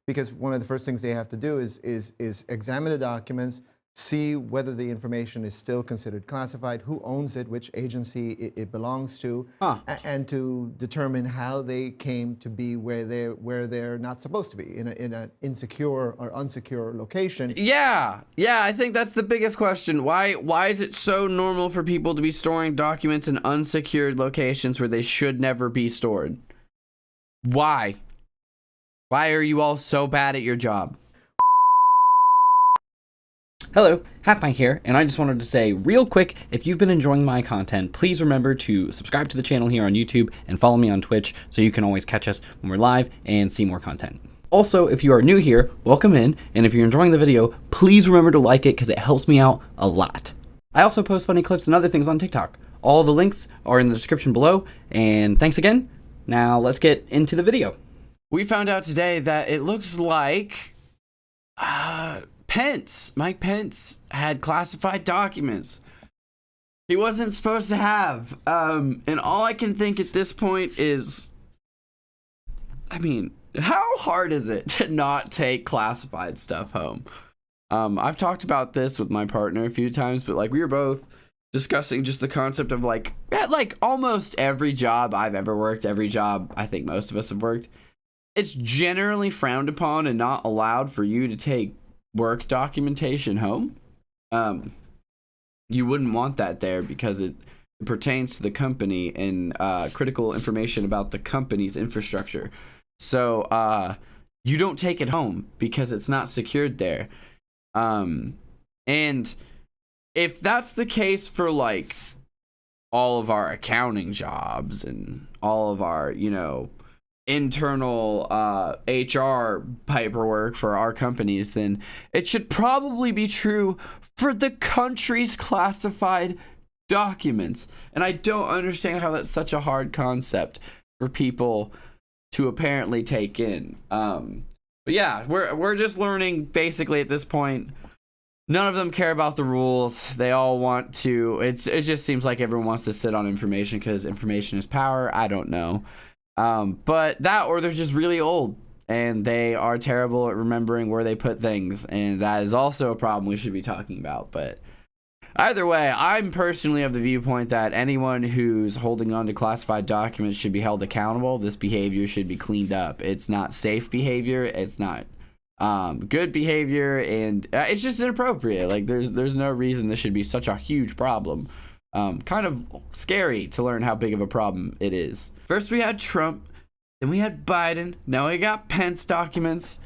because one of the first things they have to do is examine the documents, see whether the information is still considered classified, who owns it, which agency it belongs to, and to determine how they came to be where they're not supposed to be, in an insecure or unsecure location. Yeah, I think that's the biggest question. Why is it so normal for people to be storing documents in unsecured locations where they should never be stored? Why? Why are you all so bad at your job? Hello, HalfPint here, and I just wanted to say real quick, if you've been enjoying my content, please remember to subscribe to the channel here on YouTube and follow me on Twitch so you can always catch us when we're live and see more content. Also, if you are new here, welcome in, and if you're enjoying the video, please remember to like it because it helps me out a lot. I also post funny clips and other things on TikTok. All the links are in the description below, and thanks again. Now let's get into the video. We found out today that it looks like Mike Pence had classified documents he wasn't supposed to have. And all I can think at this point is, I mean, how hard is it to not take classified stuff home? I've talked about this with my partner a few times, but like we were both discussing just the concept of like almost every job I've ever worked, every job I think most of us have worked, it's generally frowned upon and not allowed for you to take work documentation home. You wouldn't want that there because it pertains to the company and critical information about the company's infrastructure. So you don't take it home because it's not secured there. And if that's the case for like all of our accounting jobs and all of our, you know, internal HR paperwork for our companies, then it should probably be true for the country's classified documents. And I don't understand how that's such a hard concept for people to apparently take in. But yeah, we're just learning basically at this point. None of them care about the rules. They all want to. It just seems like everyone wants to sit on information because information is power. I don't know. But that, or they're just really old and they are terrible at remembering where they put things, and that is also a problem we should be talking about. But either way, I'm personally of the viewpoint that anyone who's holding on to classified documents should be held accountable. This behavior should be cleaned up. It's not safe behavior. It's not good behavior, and it's just inappropriate. Like there's no reason this should be such a huge problem. Kind of scary to learn how big of a problem it is. First we had Trump, then we had Biden, now we got Pence documents.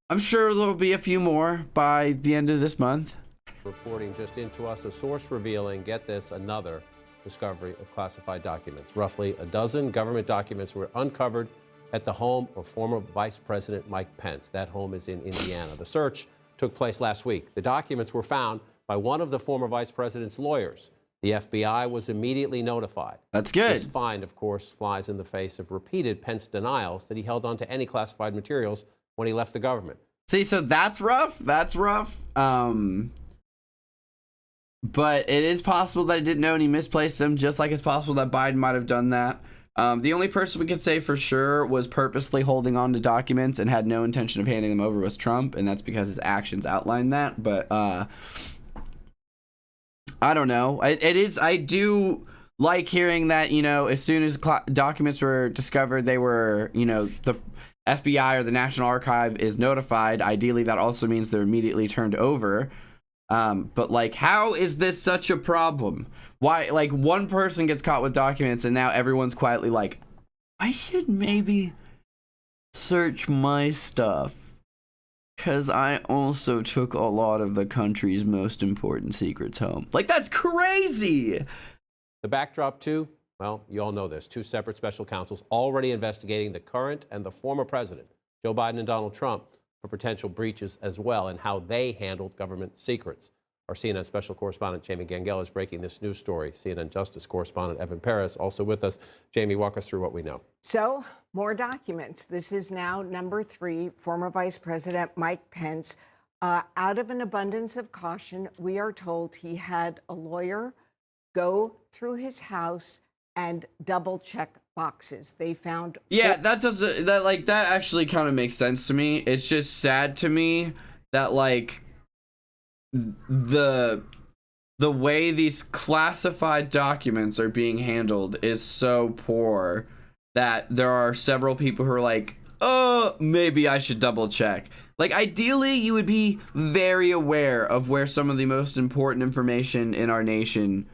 I'm sure there'll be a few more by the end of this month. Reporting just into us, a source revealing, get this, another discovery of classified documents. Roughly a dozen government documents were uncovered at the home of former Vice President Mike Pence. That home is in Indiana. The search took place last week. The documents were found by one of the former vice president's lawyers. The FBI was immediately notified. That's good. This find, of course, flies in the face of repeated Pence denials that he held onto any classified materials when he left the government. See, so that's rough. That's rough. But it is possible that he didn't know and he misplaced them, just like it's possible that Biden might have done that. The only person we could say for sure was purposely holding on to documents and had no intention of handing them over was Trump, and that's because his actions outline that. But I don't know. I do like hearing that, you know, as soon as documents were discovered, they were, you know, the FBI or the National Archive is notified. Ideally, that also means they're immediately turned over. But like, how is this such a problem? Why, like, one person gets caught with documents and now everyone's quietly like, I should maybe search my stuff because I also took a lot of the country's most important secrets home. Like, that's crazy. The backdrop to, well, you all know this, two separate special counsels already investigating the current and the former president, Joe Biden and Donald Trump, for potential breaches as well and how they handled government secrets. Our CNN special correspondent Jamie Gangel is breaking this news story. CNN Justice correspondent Evan Perez also with us. Jamie, walk us through what we know. So, more documents. This is now number 3, former Vice President Mike Pence. Out of an abundance of caution, we are told he had a lawyer go through his house and double check boxes. They found Yeah, that actually kind of makes sense to me. It's just sad to me that like the way these classified documents are being handled is so poor that there are several people who are like, oh, maybe I should double check. Like, ideally, you would be very aware of where some of the most important information in our nation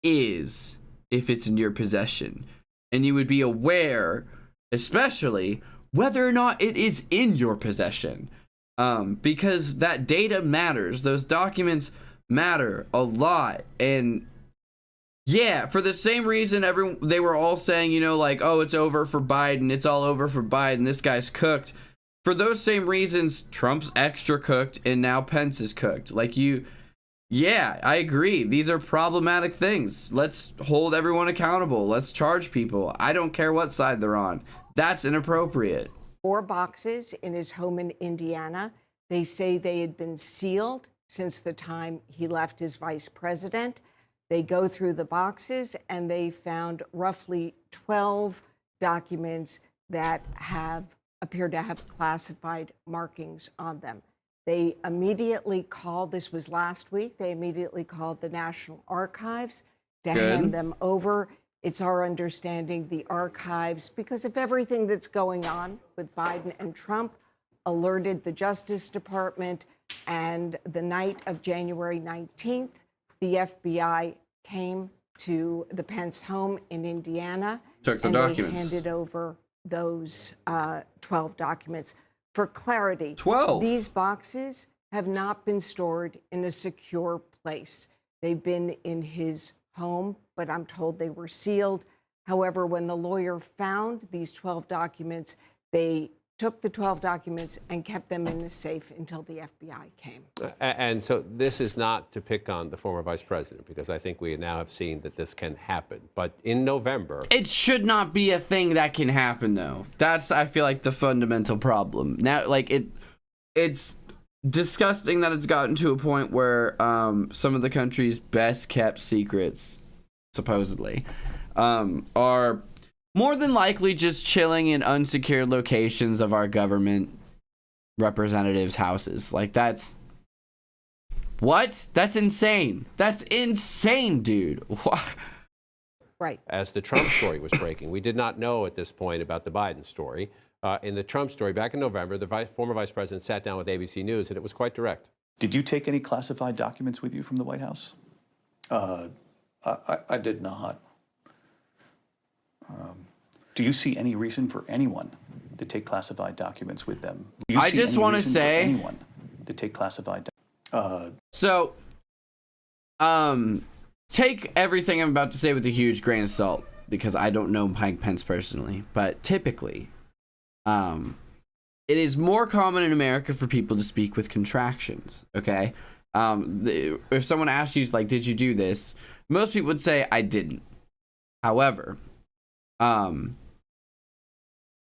is, if it's in your possession. And you would be aware, especially, whether or not it is in your possession. Because that data matters. Those documents matter a lot. And yeah, for the same reason they were all saying, you know, like, oh, it's over for Biden. It's all over for Biden. This guy's cooked. For those same reasons, Trump's extra cooked and now Pence is cooked. Like yeah, I agree. These are problematic things. Let's hold everyone accountable. Let's charge people. I don't care what side they're on. That's inappropriate. 4 boxes in his home in Indiana. They say they had been sealed since the time he left as vice president. They go through the boxes and they found roughly 12 documents that appear to have classified markings on them. They immediately called, this was last week, they immediately called the National Archives to hand them over. It's our understanding the archives, because of everything that's going on with Biden and Trump, alerted the Justice Department. And the night of January 19th, the FBI came to the Pence home in Indiana. Took the and documents. They handed over those 12 documents. For clarity, 12. These boxes have not been stored in a secure place. They've been in his home, but I'm told they were sealed. However, when the lawyer found these 12 documents, they took the 12 documents and kept them in a safe until the FBI came. And so this is not to pick on the former vice president, because I think we now have seen that this can happen. But in November... It should not be a thing that can happen, though. That's, I feel like, the fundamental problem. Now, like, it's disgusting that it's gotten to a point where some of the country's best kept secrets, supposedly, are more than likely just chilling in unsecured locations of our government representatives' houses. Like, that's... What? That's insane. That's insane, dude. What? Right. As the Trump story was breaking, we did not know at this point about the Biden story. In the Trump story, back in November, the former vice president sat down with ABC News, and it was quite direct. Did you take any classified documents with you from the White House? I did not. Do you see any reason for anyone to take classified documents with them? Do you I see just any want to reason for say... anyone to take classified So, take everything I'm about to say with a huge grain of salt, because I don't know Mike Pence personally, but typically, it is more common in America for people to speak with contractions, okay? If someone asks you, like, did you do this? Most people would say, I didn't. However,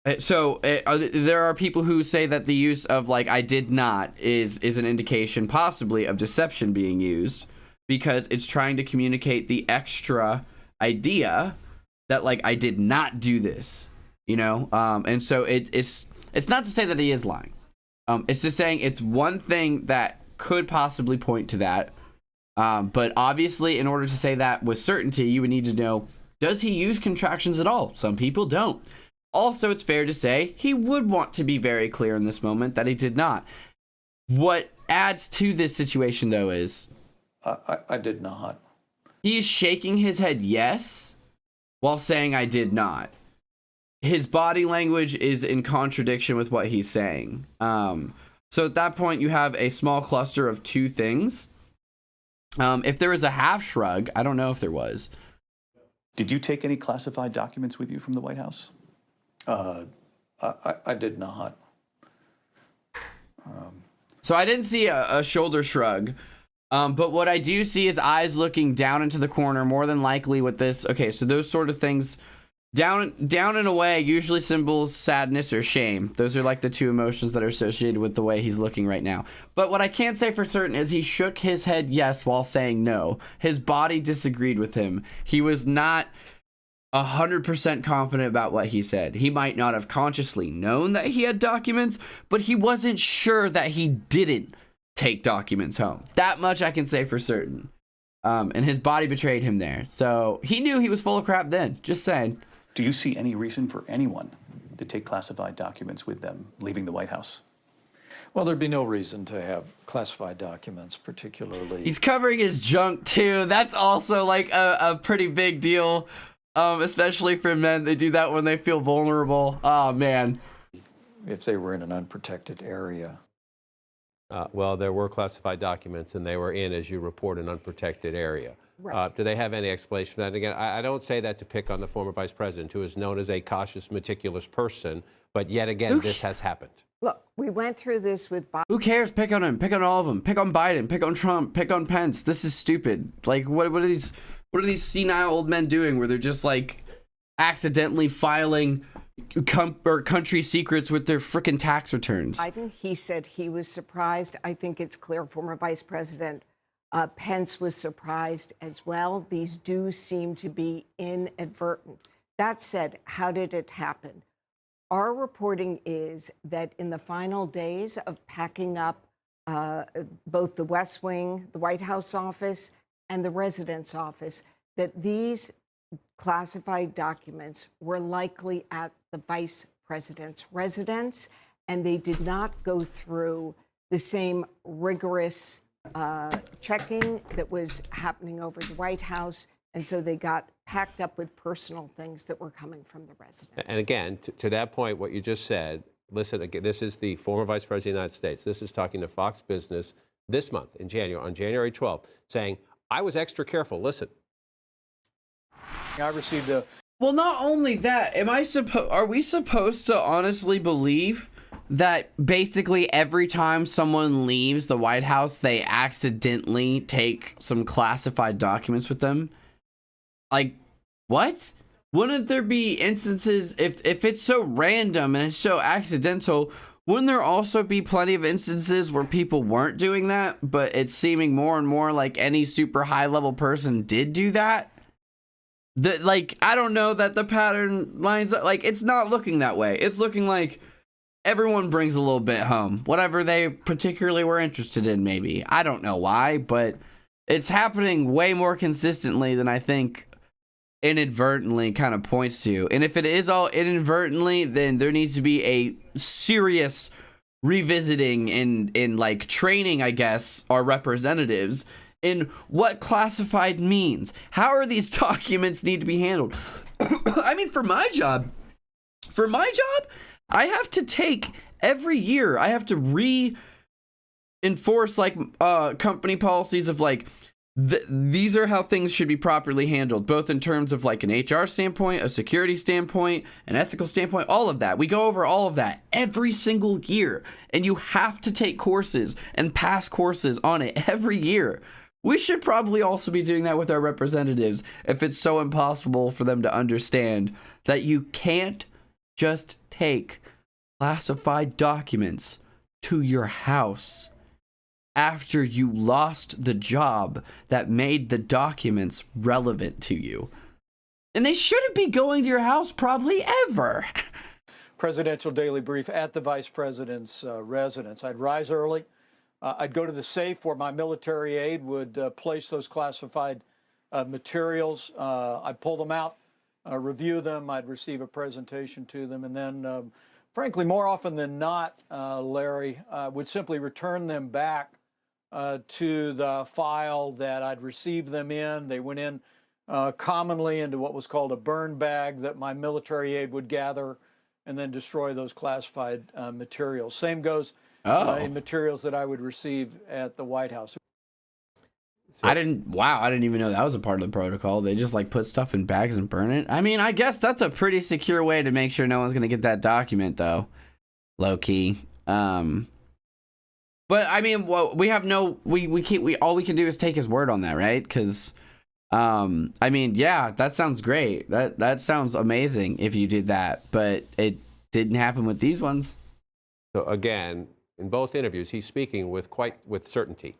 there are people who say that the use of, like, I did not is an indication possibly of deception being used, because it's trying to communicate the extra idea that, like, I did not do this, you know? And so it's not to say that he is lying. It's just saying it's one thing that could possibly point to that. But obviously, in order to say that with certainty, you would need to know, does he use contractions at all? Some people don't. Also, it's fair to say he would want to be very clear in this moment that he did not. What adds to this situation, though, is... I did not. He's shaking his head yes, while saying I did not. His body language is in contradiction with what he's saying. So at that point, you have a small cluster of two things. If there was a half shrug, I don't know if there was. Did you take any classified documents with you from the White House? I did not. So I didn't see a shoulder shrug. But what I do see is eyes looking down into the corner, more than likely with this. Okay, so those sort of things, down and away, usually symbols sadness or shame. Those are like the two emotions that are associated with the way he's looking right now. But what I can't say for certain is he shook his head yes while saying no. His body disagreed with him. He was not 100% confident about what he said. He might not have consciously known that he had documents, but he wasn't sure that he didn't take documents home. That much I can say for certain. And his body betrayed him there. So he knew he was full of crap then. Just saying. Do you see any reason for anyone to take classified documents with them leaving the White House? Well, there'd be no reason to have classified documents, particularly. He's covering his junk too. That's also like a pretty big deal. Especially for men. They do that when they feel vulnerable. Oh, man. If they were in an unprotected area. Well, there were classified documents, and they were in, as you report, an unprotected area. Right. Do they have any explanation for that? And again, I don't say that to pick on the former vice president, who is known as a cautious, meticulous person, but yet again, this has happened. Look, we went through this with Biden. Who cares? Pick on him. Pick on all of them. Pick on Biden. Pick on Trump. Pick on Pence. This is stupid. Like, what are these senile old men doing where they're just like accidentally filing country secrets with their frickin' tax returns? Biden, he said he was surprised. I think it's clear former Vice President Pence was surprised as well. These do seem to be inadvertent. That said, how did it happen? Our reporting is that in the final days of packing up both the West Wing, the White House office, and the President's office, that these classified documents were likely at the Vice President's residence, and they did not go through the same rigorous checking that was happening over the White House. And so they got packed up with personal things that were coming from the residence. And again, to that point, what you just said, listen, again, this is the former vice president of the United States. This is talking to Fox Business this month in January, on January 12th, saying, I was extra careful. Listen. I received a. Well, not only that, are we supposed to honestly believe that basically every time someone leaves the White House, they accidentally take some classified documents with them? Like, what? Wouldn't there be instances, if it's so random and it's so accidental, wouldn't there also be plenty of instances where people weren't doing that, but it's seeming more and more like any super high level person did do that? Like, I don't know that the pattern lines up. Like, it's not looking that way. It's looking like everyone brings a little bit home, whatever they particularly were interested in, maybe. I don't know why, but it's happening way more consistently than I think inadvertently kind of points to. And if it is all inadvertently, then there needs to be a serious revisiting in like training, I guess, our representatives in what classified means. How are these documents need to be handled? I mean, for my job, I have to take every year, I have to reinforce like company policies of like, these are how things should be properly handled, both in terms of like an HR standpoint, a security standpoint, an ethical standpoint, all of that. We go over all of that every single year, and you have to take courses and pass courses on it every year. We should probably also be doing that with our representatives if it's so impossible for them to understand that you can't just take classified documents to your house after you lost the job that made the documents relevant to you. And they shouldn't be going to your house probably ever. Presidential daily brief at the vice president's residence. I'd rise early. I'd go to the safe where my military aide would place those classified materials. I'd pull them out, review them. I'd receive a presentation to them. And then, frankly, more often than not, Larry, would simply return them back to the file that I'd received them in. They went in commonly into what was called a burn bag that my military aide would gather and then destroy those classified materials. Same goes in materials that I would receive at the White House. I didn't even know that was a part of the protocol. They just like put stuff in bags and burn it. I mean, I guess that's a pretty secure way to make sure no one's gonna get that document, though. Low key. But I mean, well, we have no, we can't, all we can do is take his word on that, right? Because, I mean, yeah, that sounds great. That sounds amazing if you did that, but it didn't happen with these ones. So again, in both interviews, he's speaking with certainty.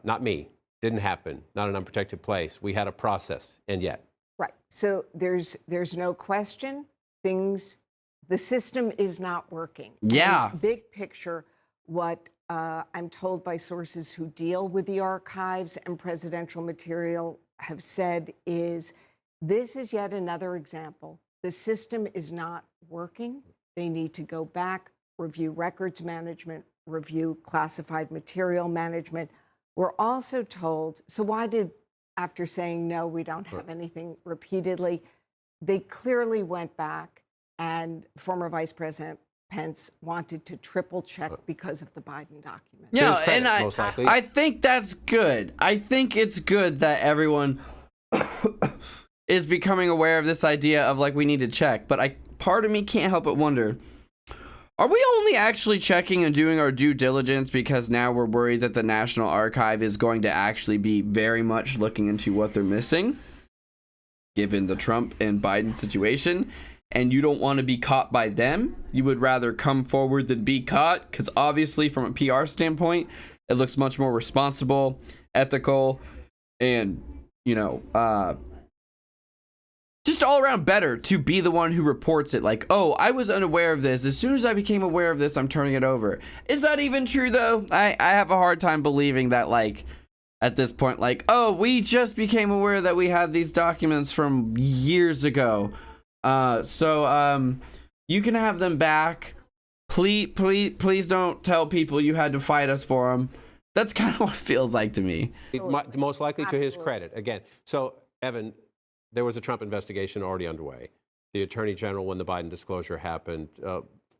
Not me. Didn't happen. Not an unprotected place. We had a process, and yet. Right. So there's no question the system is not working. Yeah. And big picture, what I'm told by sources who deal with the archives and presidential material have said is this is yet another example. The system is not working. They need to go back, review records management, review classified material management. We're also told, so why did, after saying no, we don't have anything repeatedly, they clearly went back, and former Vice President Pence wanted to triple check because of the Biden document. Yeah, His credit, and most likely. I think that's good. I think it's good that everyone is becoming aware of this idea of like we need to check. But part of me can't help but wonder, are we only actually checking and doing our due diligence because now we're worried that the National Archive is going to actually be very much looking into what they're missing, given the Trump and Biden situation? And you don't want to be caught by them. You would rather come forward than be caught, because obviously from a PR standpoint, it looks much more responsible, ethical, and, just all around better to be the one who reports it. Like, oh, I was unaware of this. As soon as I became aware of this, I'm turning it over. Is that even true, though? I have a hard time believing that, like, at this point, like, oh, we just became aware that we had these documents from years ago. So you can have them back. Please don't tell people you had to fight us for them. That's kind of what it feels like to me. Most likely to his Absolutely. credit. Again, so Evan, there was a Trump investigation already underway. The Attorney General, when the Biden disclosure happened,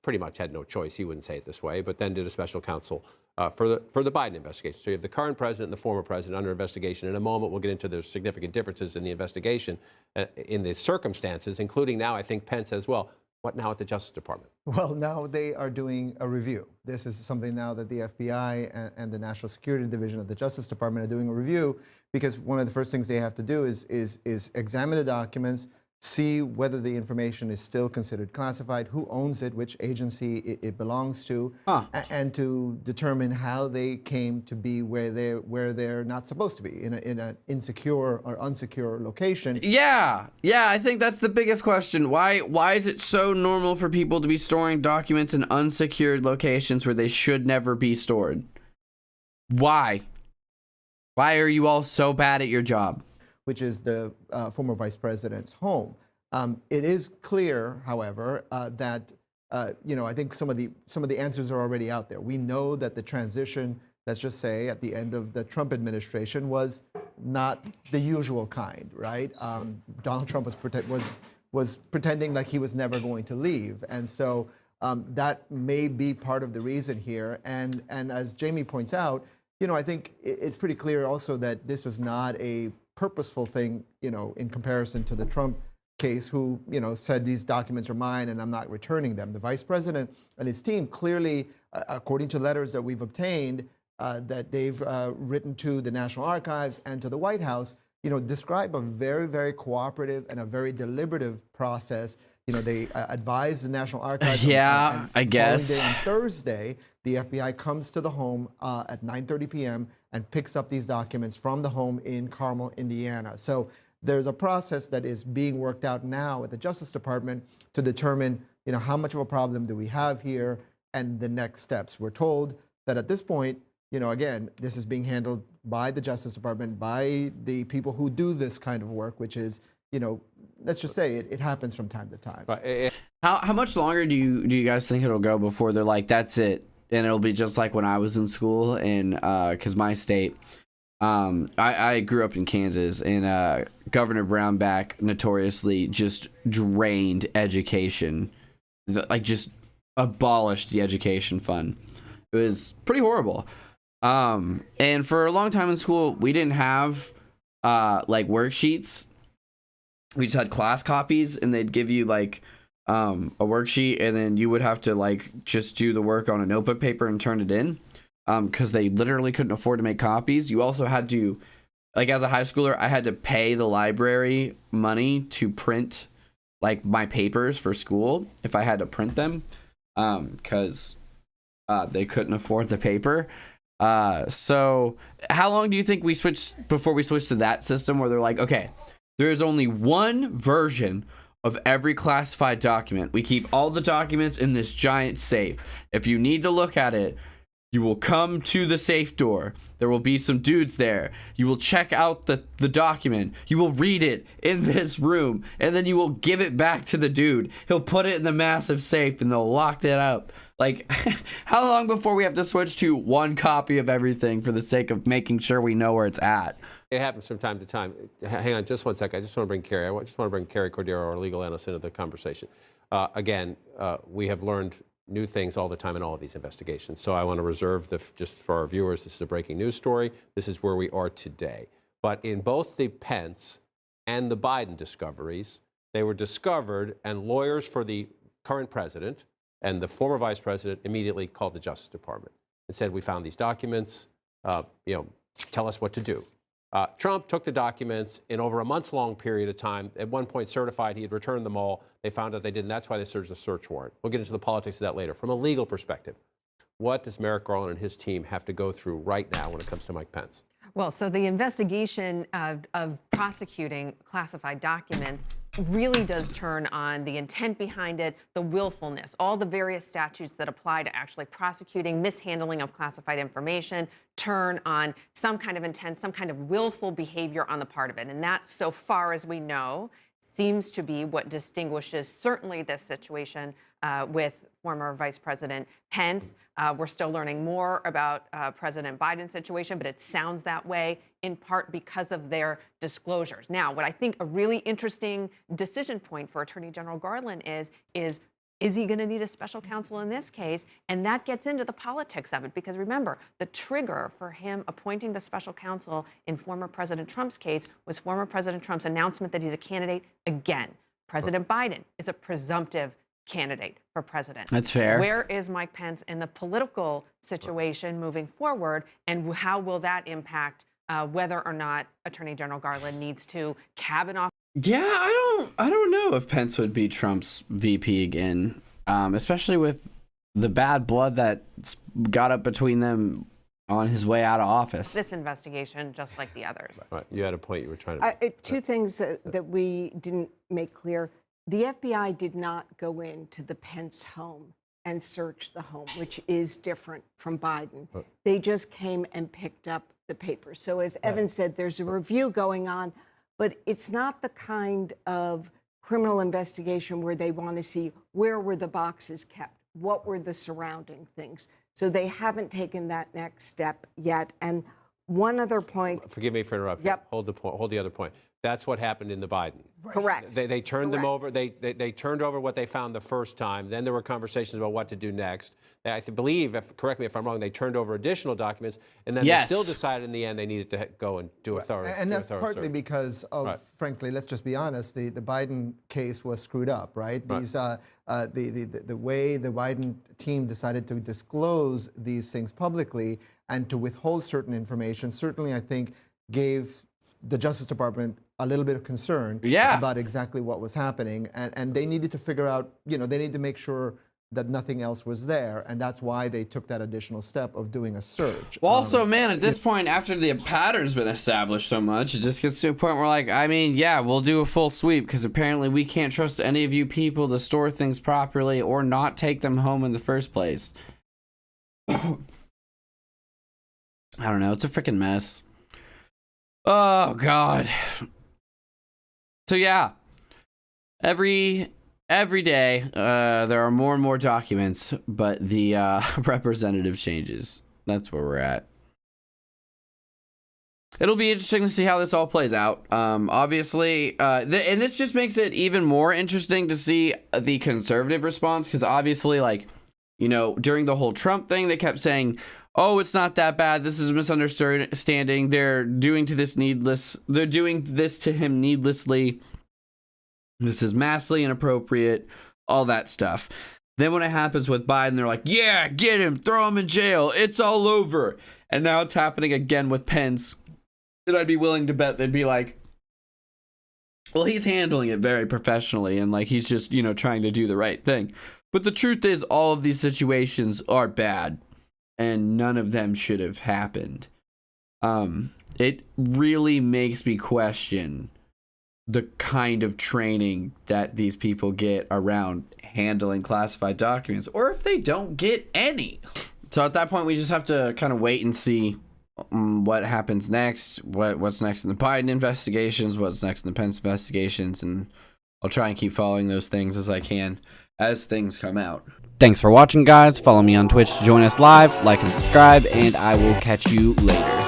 pretty much had no choice. He wouldn't say it this way, but then did a special counsel for the Biden investigation. So you have the current president and the former president under investigation. In a moment, we'll get into the significant differences in the investigation, in the circumstances, including now, I think, Pence as well. What now at the Justice Department? Well, now they are doing a review. This is something now that the FBI and the National Security Division of the Justice Department are doing a review, because one of the first things they have to do is examine the documents, see whether the information is still considered classified, who owns it, which agency it belongs to, and to determine how they came to be where they're not supposed to be, in an insecure or unsecure location. Yeah, I think that's the biggest question. Why is it so normal for people to be storing documents in unsecured locations where they should never be stored? Why are you all so bad at your job? Which is the former vice president's home. It is clear, however, that I think some of the answers are already out there. We know that the transition, let's just say, at the end of the Trump administration was not the usual kind, right? Donald Trump was pretending like he was never going to leave, and so that may be part of the reason here. And as Jamie points out, I think it's pretty clear also that this was not a purposeful thing, in comparison to the Trump case, who, said these documents are mine and I'm not returning them. The vice president and his team clearly, according to letters that we've obtained, that they've written to the National Archives and to the White House, describe a very, very cooperative and a very deliberative process. They advised the National Archives. Yeah, and I guess. Following day on Thursday, the FBI comes to the home at 9:30 p.m. and picks up these documents from the home in Carmel, Indiana. So there's a process that is being worked out now at the Justice Department to determine, how much of a problem do we have here and the next steps. We're told that at this point, again, this is being handled by the Justice Department, by the people who do this kind of work, which is, let's just say it happens from time to time. How much longer do you guys think it'll go before they're like, that's it, and it'll be just like when I was in school, and because my state, I grew up in Kansas, and Governor Brownback notoriously just drained education, like just abolished the education fund. It was pretty horrible. And for a long time in school, we didn't have like worksheets. We just had class copies, and they'd give you like a worksheet, and then you would have to like just do the work on a notebook paper and turn it in, because they literally couldn't afford to make copies. You also had to, like, as a high schooler, I had to pay the library money to print like my papers for school if I had to print them, because they couldn't afford the paper. So how long do you think we switched before we switched to that system where they're like, okay, There is only one version of every classified document. We keep all the documents in this giant safe. If you need to look at it, you will come to the safe door. There will be some dudes there. You will check out the document. You will read it in this room, and then you will give it back to the dude. He'll put it in the massive safe, and they'll lock it up. Like, how long before we have to switch to one copy of everything for the sake of making sure we know where it's at? It happens from time to time. Hang on just one second. I just want to bring Carrie. Just want to bring Carrie Cordero, our legal analyst, into the conversation. Again, we have learned new things all the time in all of these investigations. So I want to reserve just for our viewers, this is a breaking news story. This is where we are today. But in both the Pence and the Biden discoveries, they were discovered, and lawyers for the current president and the former vice president immediately called the Justice Department and said, we found these documents, tell us what to do. Trump took the documents in over a months-long period of time. At one point certified he had returned them all. They found out they didn't. That's why they served a search warrant. We'll get into the politics of that later. From a legal perspective, what does Merrick Garland and his team have to go through right now when it comes to Mike Pence? Well, so the investigation of prosecuting classified documents really does turn on the intent behind it, the willfulness, all the various statutes that apply to actually prosecuting mishandling of classified information turn on some kind of intent, some kind of willful behavior on the part of it. And that, so far as we know, seems to be what distinguishes certainly this situation with former Vice President Pence. We're still learning more about President Biden's situation, but it sounds that way in part because of their disclosures. Now, what I think a really interesting decision point for Attorney General Garland is he going to need a special counsel in this case? And that gets into the politics of it, because remember, the trigger for him appointing the special counsel in former President Trump's case was former President Trump's announcement that he's a candidate again. President Biden is a presumptive candidate for president. That's fair. Where is Mike Pence in the political situation moving forward, and how will that impact whether or not Attorney General Garland needs to cabin off? Yeah, I don't know if Pence would be Trump's VP again, especially with the bad blood that got up between them on his way out of office. This investigation, just like the others. Right. You had a point you were trying to... Two things that we didn't make clear. The FBI did not go into the Pence home and search the home, which is different from Biden. They just came and picked up the papers. So as Evan said, there's a review going on, but it's not the kind of criminal investigation where they want to see where were the boxes kept, what were the surrounding things. So they haven't taken that next step yet. And one other point. Forgive me for interrupting. Yep. Hold the other point. That's what happened in the Biden. Correct. They turned them Correct. over. They turned over what they found the first time. Then there were conversations about what to do next. I believe, correct me if I'm wrong, they turned over additional documents, and then they still decided in the end they needed to go and do a thorough. And that's partly search. because of, frankly, let's just be honest, the Biden case was screwed up, right? These the way the Biden team decided to disclose these things publicly and to withhold certain information, certainly I think gave the Justice Department a little bit of concern about exactly what was happening, and they needed to figure out, they need to make sure that nothing else was there, and that's why they took that additional step of doing a search. Well, also, man, at this point, after the pattern's been established so much, it just gets to a point where, like, I mean, yeah, we'll do a full sweep, because apparently we can't trust any of you people to store things properly or not take them home in the first place. I don't know, it's a freaking mess. Oh, God. So, yeah, every day there are more and more documents, but the representative changes. That's where we're at. It'll be interesting to see how this all plays out. Obviously, and this just makes it even more interesting to see the conservative response, because obviously, like, during the whole Trump thing, they kept saying, oh, it's not that bad. This is a misunderstanding. They're doing to him needlessly. This is massively inappropriate. All that stuff. Then when it happens with Biden, they're like, yeah, get him, throw him in jail. It's all over. And now it's happening again with Pence. And I'd be willing to bet they'd be like, well, he's handling it very professionally, and like he's just, trying to do the right thing. But the truth is, all of these situations are bad, and none of them should have happened. It really makes me question the kind of training that these people get around handling classified documents, or if they don't get any. So at that point, we just have to kind of wait and see what happens next, what's next in the Biden investigations, what's next in the Pence investigations, and I'll try and keep following those things as I can as things come out. Thanks for watching, guys. Follow me on Twitch to join us live, like and subscribe, and I will catch you later.